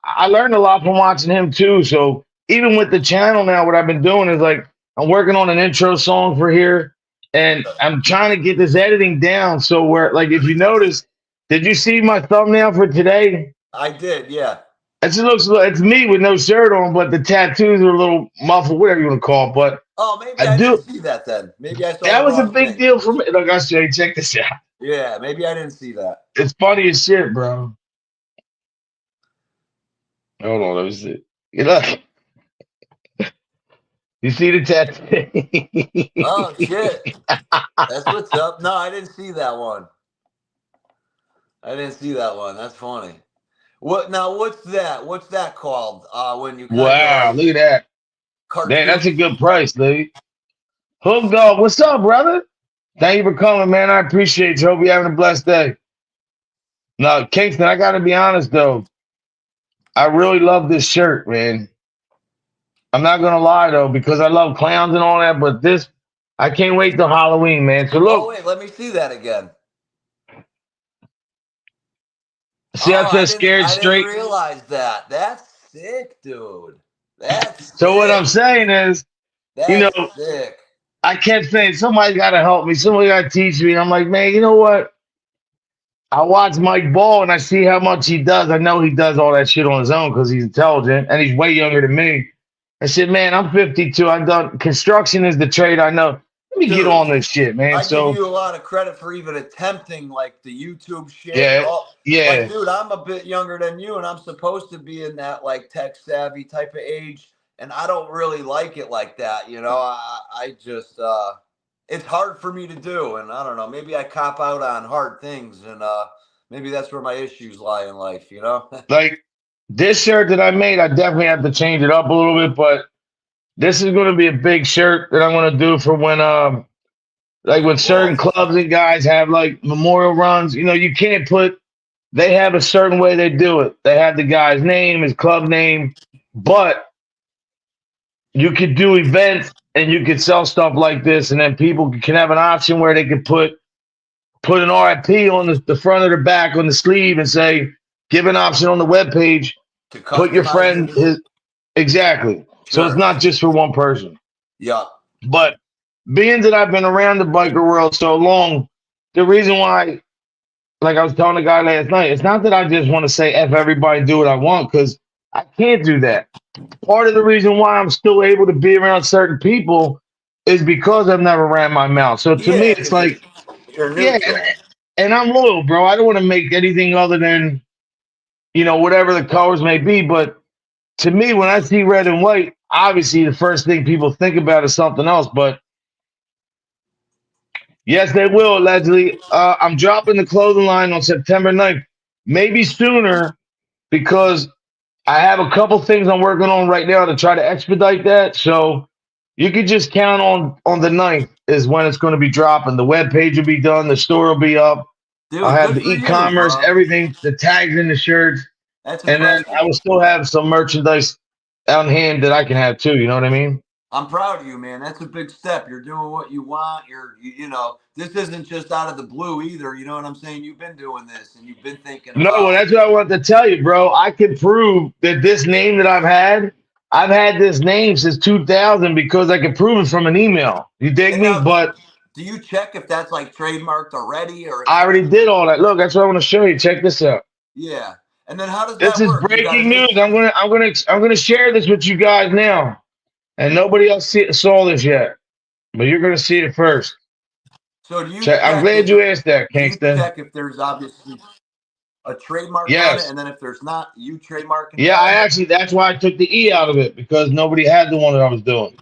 I learned a lot from watching him too. So even with the channel now, what I've been doing is like I'm working on an intro song for here, and I'm trying to get this editing down. So where like if you notice, did you see my thumbnail for today? I did, yeah. It's me with no shirt on, but the tattoos are a little muffled, whatever you want to call it. But Oh, maybe I I didn't do. see that then. Maybe I saw That the was a wrong big thing. deal for me. Look, I say, check this out. Yeah, maybe I didn't see that. It's funny as shit, bro. Hold on, let me see. You look, you see the tattoo? Oh shit. That's what's up. No, I didn't see that one. I didn't see that one. That's funny. What's that? What's that called? When you kind of Wow, like look at that. Man, that's a cartoon. good price, Lee. Hook dog, what's up, brother? Thank you for coming, man. I appreciate you. Hope you're having a blessed day. Now, Kingston, I gotta be honest though. I really love this shirt, man. I'm not gonna lie though, because I love clowns and all that, but this I can't wait till Halloween, man. So Oh look, wait, let me see that again. see, I Oh, said scared I didn't straight. realize that. That's sick, dude. That's So what I'm sick. saying is, you know, That's sick. I kept saying somebody got to help me, somebody got to teach me. And I'm like, man, you know what? I watch Mike Ball and I see how much he does. I know he does all that shit on his own because he's intelligent and he's way younger than me. I said, man, I'm 52. I've done construction is the trade I know. Let me get Dude, on this shit, man. I give So you a lot of credit for even attempting like the YouTube shit and yeah, all. Like, yeah, dude, I'm a bit younger than you, and I'm supposed to be in that like tech savvy type of age, and I don't really like it like that. You know, I just it's hard for me to do, and I don't know. Maybe I cop out on hard things, and maybe that's where my issues lie in life. You know? like this shirt that I made, I definitely have to change it up a little bit, but this is going to be a big shirt that I'm going to do for when like when certain Cool. clubs and guys have like memorial runs. You know, you can't put. They have a certain way they do it. They have the guy's name, his club name, but you could do events and you could sell stuff like this, and then people can have an option where they could put an RIP on the front or the back on the sleeve and say, give an option on the web page, To put your customize friend it. his exactly. So it's Sure. not just for one person. Yeah. But being that I've been around the biker world so long, the reason why, like I was telling the guy last night, it's not that I just want to say F everybody, do what I want, because I can't do that. Part of the reason why I'm still able to be around certain people is because I've never ran my mouth. So to me, Yeah, it's because like, you're yeah, neutral. and I'm loyal, bro. I don't want to make anything other than, whatever the colors may be. But to me, when I see red and white, obviously the first thing people think about is something else. But yes, they will, allegedly. I'm dropping the clothing line on September 9th, maybe sooner, because I have a couple things I'm working on right now to try to expedite that. So you could just count on the 9th is when it's going to be dropping. The web page will be done. The store will be up. I'll Dude, have good the for you, e-commerce, bro. everything, the tags in the shirts, That's and then impressive. I will still have some merchandise on hand that I can have too. You know what I mean? I'm proud of you, man. That's a big step. You're doing what you want. You know, this isn't just out of the blue either. You know what I'm saying? You've been doing this and you've been thinking No, well, about, that's what I wanted to tell you, bro. I can prove that this name that I've had this name since 2000 because I can prove it from an email. You dig and me? now But do you check if that's like trademarked already or if I that's, already did all that. Look, that's what I want to show you. Check this out. yeah. And then how does This that is work? You got breaking to news. just, I'm gonna share this with you guys now, and nobody else saw this yet, but you're gonna see it first. so do you Check. I'm check glad if, you asked that, do you Kingston. check if there's obviously a trademark on it? Yes. And then if there's not, you trademark and Yeah, I tag it? actually that's why I took the E out of it because nobody had the one that I was doing.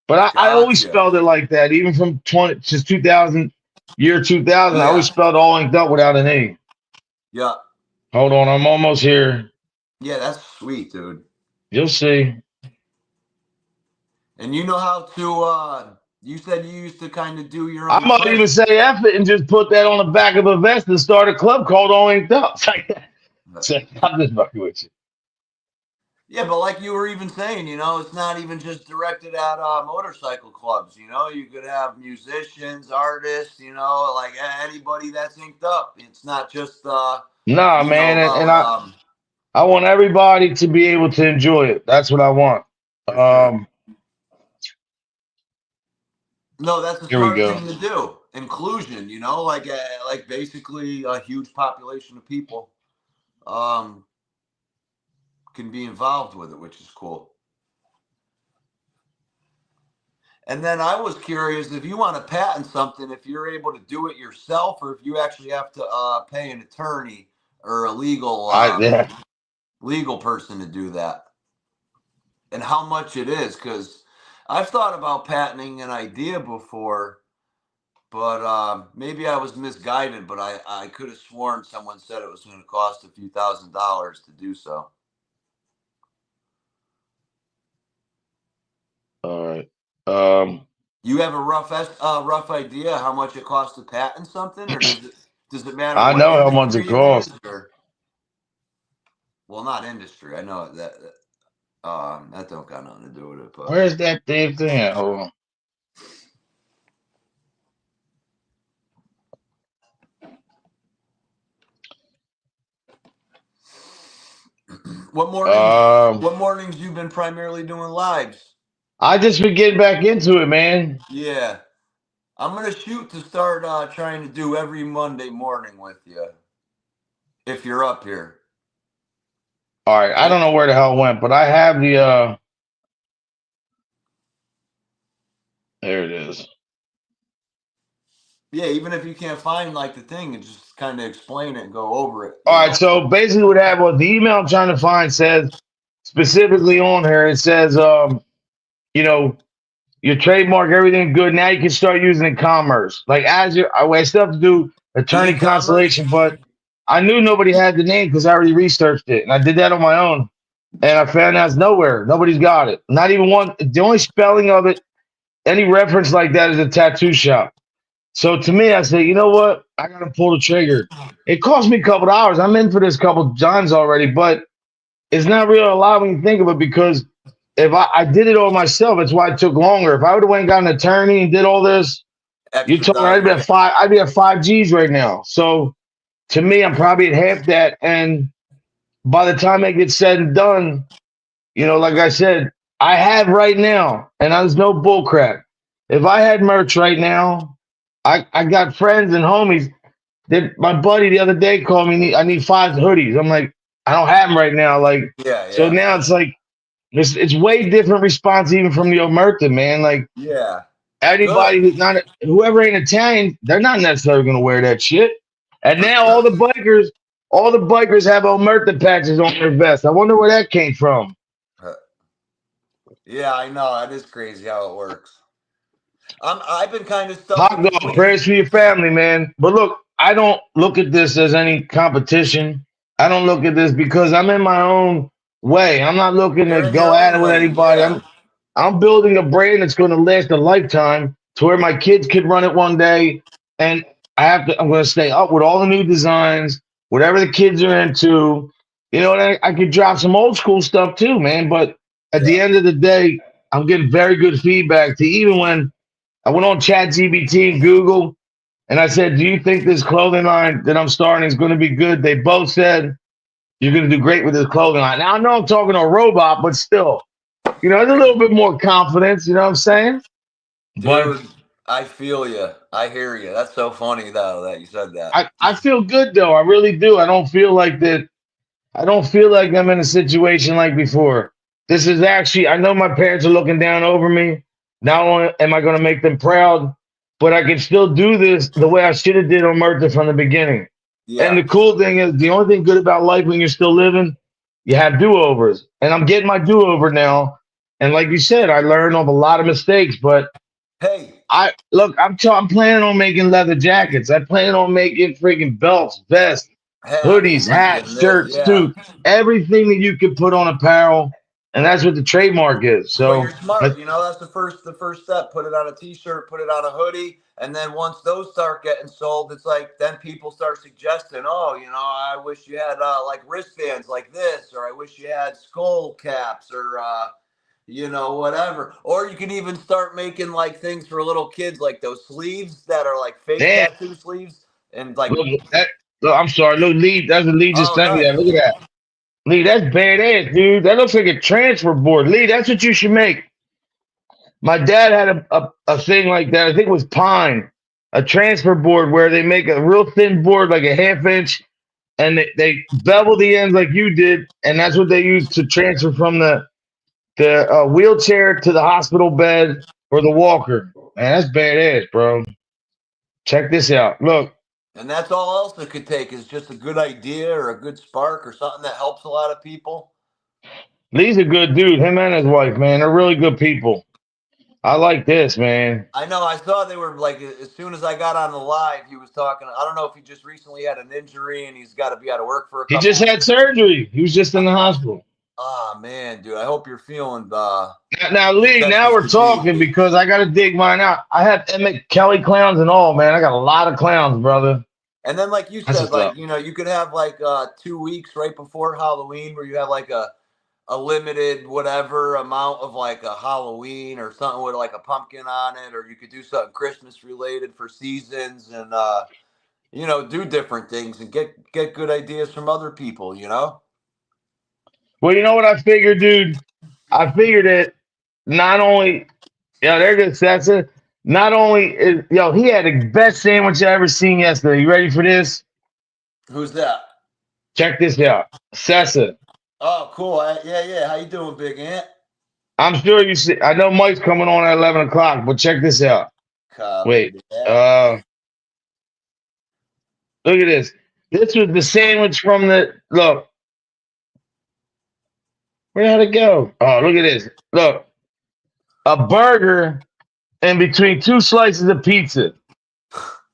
But I always Gotcha. spelled it like that, even from 2000, year 2000. I always Yeah. spelled all inked up without an E. Yeah. Hold on, I'm almost here. Yeah. That's sweet, dude. You'll see. And you know how to, you said you used to kind of do your I own might even print. say F it and just put that on the back of a vest and start a club called All Inked Up. I'm just fucking with you. Yeah, but like you were even saying, you know, it's not even just directed at motorcycle clubs. You know, you could have musicians, artists, you know, like anybody that's inked up. It's not just, Nah, you know, man, and about I want everybody to be able to enjoy it. That's what I want. for sure. Um, No, that's a Here we smart go. thing to do. Inclusion, you know, like basically a huge population of people um, can be involved with it, which is cool. And then I was curious if you want to patent something, if you're able to do it yourself, or if you actually have to pay an attorney or a Yeah. legal person to do that, and how much it is. Because I've thought about patenting an idea before, but maybe I was misguided. But I could have sworn someone said it was going to cost a few $1,000s to do so. All right. Um, You have a rough idea how much it costs to patent something, or does it matter I what know how much it industry it is, costs. or well, not industry. I know that don't got nothing to do with it, but Where's that damn thing at? Hold on. What mornings? Um, What mornings you've been primarily doing lives? I just been getting back into it, man. Yeah, I'm gonna shoot to start trying to do every Monday morning with you if you're up here. All right, I And don't know where the hell it went, but I have the there it is. yeah, even if you can't find like the thing, and just kind of explain it and go over it, All right, so basically what happened was the email I'm trying to find says specifically on here, it says you know, your trademark, everything good. Now you can start using it in commerce. Like as you I still have to do attorney E-commerce. constellation, but I knew nobody had the name because I already researched it. And I did that on my own. And I found out it's nowhere. Nobody's got it. Not even one. The only spelling of it, any reference like that is a tattoo shop. So to me, I say, you know what? I got to pull the trigger. It cost me a couple of hours. I'm in for this couple times already, but it's not really a lot when you think of it because if I did it all myself, it's why it took longer. If I would have went and got an attorney and did all this, you told me I'd be at Expedited. five. I'd be at 5 Gs right now. So to me, I'm probably at half that. And by the time it gets said and done, like I said, I have right now, and there's no bull crap. If I had merch right now, I got friends and homies. That my buddy the other day called me. I need 5 hoodies. I'm like, I don't have them right now. Like, Yeah, so yeah, now it's like it's way different response even from the Omerta, man. Like yeah. anybody Good. who's not whoever ain't Italian, they're not necessarily gonna wear that shit. And For now sure. all the bikers have Omerta patches on their vest. I wonder where that came from. Yeah, I know. That is crazy how it works. I've been kind of stuck in Hot dog, between. prayers for your family, man. But look, I don't look at this as any competition. I don't look at this because I'm in my own way. I'm not looking to You're in go your at it own with lane. anybody. Yeah. I'm building a brand that's going to last a lifetime to where my kids could run it one day. And I'm going to stay up with all the new designs, whatever the kids are into. And I could drop some old school stuff too, man. But at the Yeah. end of the day, I'm getting very good feedback to even when I went on ChatGPT and Google and I said, do you think this clothing line that I'm starting is going to be good? They both said, you're going to do great with this clothing line. Now, I know I'm talking to a robot, but still, there's a little bit more confidence, you know what I'm saying? But Dude, I feel you. I hear you. That's so funny though that you said that. I feel good though. I really do. I don't feel like that. I don't feel like I'm in a situation like before. This is actually, I know my parents are looking down over me. Not only am I going to make them proud, but I can still do this the way I should have did on Murtha from the beginning. And Yeah. the cool thing is, the only thing good about life when you're still living, you have do-overs. And I'm getting my do-over now. And like you said, I learned of a lot of mistakes, but Hey, I'm planning on making leather jackets. I plan on making freaking belts, vests, hoodies, hats hats, and this, shirts, yeah. suits, everything that you can put on apparel, and that's what the trademark is. But you're So, smart. but That's the first step. Put it on a t-shirt, put it on a hoodie, and then once those start getting sold, it's like then people start suggesting, oh, I wish you had like wristbands like this, or I wish you had skull caps, or whatever. Or you can even start making like things for little kids, like those sleeves that are like fake damn, tattoo sleeves, and like, look, I'm sorry, look, Lee, that's what Lee just oh, sent me. That nice. look at that, Lee, that's badass, dude. That looks like a transfer board, Lee. That's what you should make. My dad had a thing like that. I think it was pine, a transfer board where they make a real thin board, like a half inch, and they bevel the ends like you did, and that's what they use to transfer from the wheelchair to the hospital bed or the walker. Man, that's badass, bro. Check this out. Look, And that's all else it could take is just a good idea or a good spark or something that helps a lot of people. Lee's a good dude. Him and his wife, man, they're really good people. I like this, man. I know. I saw they were like as soon as I got on the live, he was talking. I don't know if he just recently had an injury and he's got to be out of work for a He couple just had weeks. surgery. He was just in the hospital. Ah, man, dude. I hope you're feeling Now, Lee, just now as we're talking fatigued. because I got to dig mine out. I have Emmett Kelly clowns and all, man. I got a lot of clowns, brother. And then, like you That's said, what's up. like you could have like 2 weeks right before Halloween where you have like a limited whatever amount of like a Halloween or something with like a pumpkin on it, or you could do something Christmas related for seasons and do different things and get good ideas from other people. Well, you know what I figured, dude? I figured that not only, there goes Sessa. Not only is, he had the best sandwich I ever seen yesterday. You ready for this? Who's that? Check this out. Sessa. Oh, cool. Yeah. How you doing, Big Ant? I'm sure you see. I know Mike's coming on at 11 o'clock, but check this out. Copy Wait. that. Look at this. This was the sandwich from the look. Where did it go? Oh, look at this. Look. A burger in between 2 slices of pizza.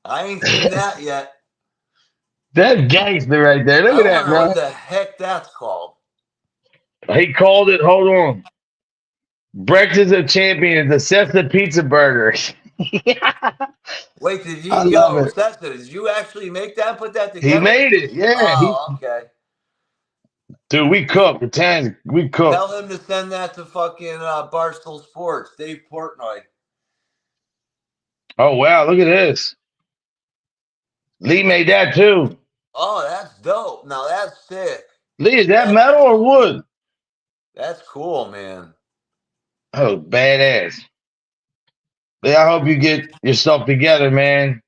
I ain't seen that yet. That's gangster right there. Look I at that, wonder bro. what the heck that's called. He called it, hold on. Breakfast of Champions, the Cessna Pizza Burger. Wait, did you I love it. Sessa, did you actually make that and put that He together? made it. Yeah. Oh, okay. Dude, we cooked. The Tans, we cooked. Tell him to send that to fucking Barstool Sports, Dave Portnoy. Oh, wow. Look at this. Lee made that too. Oh, that's dope. Now that's sick. Lee, is that metal or wood? That's cool, man. Oh, badass. Lee, I hope you get yourself together, man.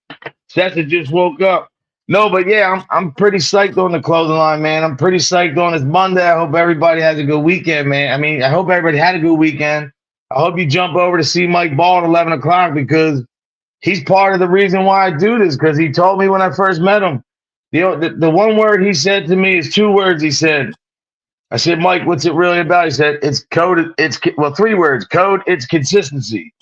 Sessa just woke up. No, but yeah, I'm pretty psyched on the clothing line, man. I'm pretty psyched on this Monday. I hope everybody has a good weekend, man. I mean, I hope everybody had a good weekend. I hope you jump over to see Mike Ball at 11 o'clock because he's part of the reason why I do this, because he told me when I first met him. The one word he said to me is 2 words. He said, I said, Mike, what's it really about? He said, it's code. 3 words. Code, it's consistency.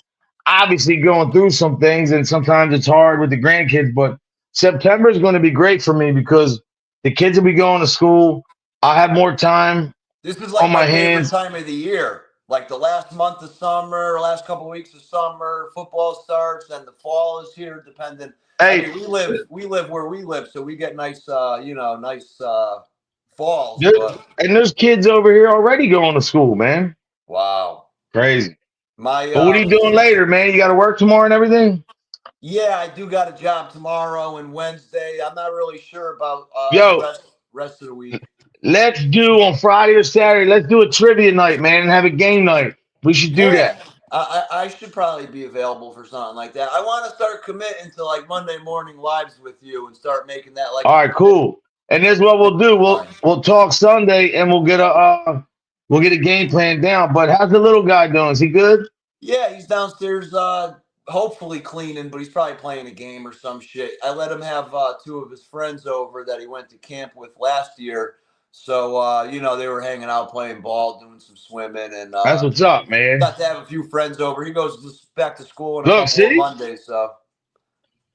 Obviously going through some things, and sometimes it's hard with the grandkids, but September is going to be great for me because the kids will be going to school. I'll have more time. This is like on my favorite hands. time of the year. Like the last month of summer, last couple of weeks of summer, football starts, and the fall is here. Depending, Hey, I mean, we live where we live, so we get nice, falls. And there's kids over here already going to school, man. Wow, crazy. But what are you doing later, man? You got to work tomorrow and everything? Yeah, I do got a job tomorrow and Wednesday. I'm not really sure about rest of the week. Let's do on Friday or Saturday. Let's do a trivia night, man, and have a game night. We should do that. I should probably be available for something like that. I want to start committing to like Monday morning lives with you and start making that like. All right, cool. And this is what we'll do. We'll talk Sunday and we'll get a game plan down. But how's the little guy doing? Is he good? Yeah, he's downstairs. Hopefully cleaning, but he's probably playing a game or some shit. I let him have 2 of his friends over that he went to camp with last year. So, they were hanging out, playing ball, doing some swimming. And that's what's up, man. Got to have a few friends over. He goes back to school on a couple of Mondays. So.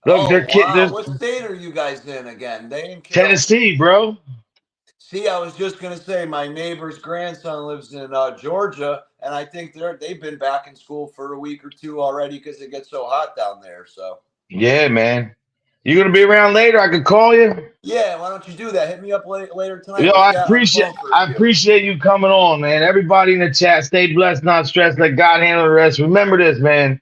Look, wow. What state are you guys in again? They in Tennessee, bro. See, I was just going to say my neighbor's grandson lives in Georgia, and I think they've been back in school for a week or 2 already because it gets so hot down there. So. Yeah, man. You gonna be around later? I could call you. Yeah, why don't you do that? Hit me up later tonight. Yo, I appreciate you coming on, man. Everybody in the chat, stay blessed, not stressed. Let God handle the rest. Remember this, man.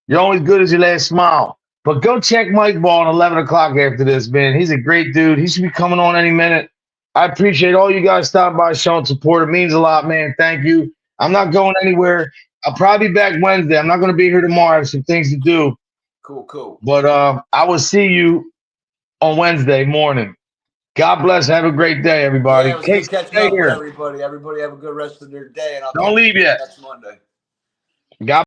You're only good as your last smile. But go check Mike Ball at 11 o'clock after this, man. He's a great dude. He should be coming on any minute. I appreciate all you guys stopping by, showing support. It means a lot, man. Thank you. I'm not going anywhere. I'll probably be back Wednesday. I'm not going to be here tomorrow. I have some things to do. Cool. But I will see you on Wednesday morning. God bless. Have a great day, everybody. Yeah, it was good catching up with everybody. Everybody have a good rest of their day. And I'll don't leave yet. Next Monday. God